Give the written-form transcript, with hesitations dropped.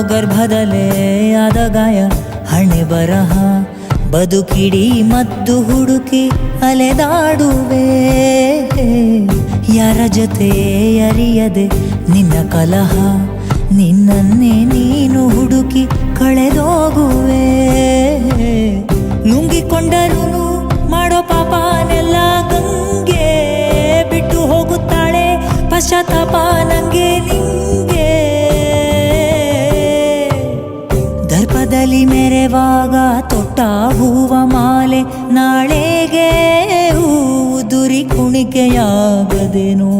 ಗರ್ಭದಲ್ಲೇ ಆದ ಗಾಯ ಹಣೆ ಬರಹ ಬದುಕಿಡಿ ಮದ್ದು ಹುಡುಕಿ ಅಲೆದಾಡುವೆ ಯಾರ ಜೊತೆ ಅರಿಯದೆ ನಿನ್ನ ಕಲಹ ನಿನ್ನನ್ನೇ ನೀನು ಹುಡುಕಿ ಕಳೆದೋಗುವೆ ನುಂಗಿಕೊಂಡರೂ ಮಾಡೋ ಪಾಪನೆಲ್ಲ ಗಂಗೆ ಬಿಟ್ಟು ಹೋಗುತ್ತಾಳೆ ಪಶ್ಚಾತ್ತಾಪ ನಂಗೆ ನಿಂಗೆ ದರ್ಪದಲ್ಲಿ ಮೆರೆವಾಗ ತೊಟ್ಟ ಹೂವ ಮಾಲೆ ನಾಳೆಗೆ ಹೂವು ದುರಿ ಕುಣಿಕೆಯಾಗದೇನೋ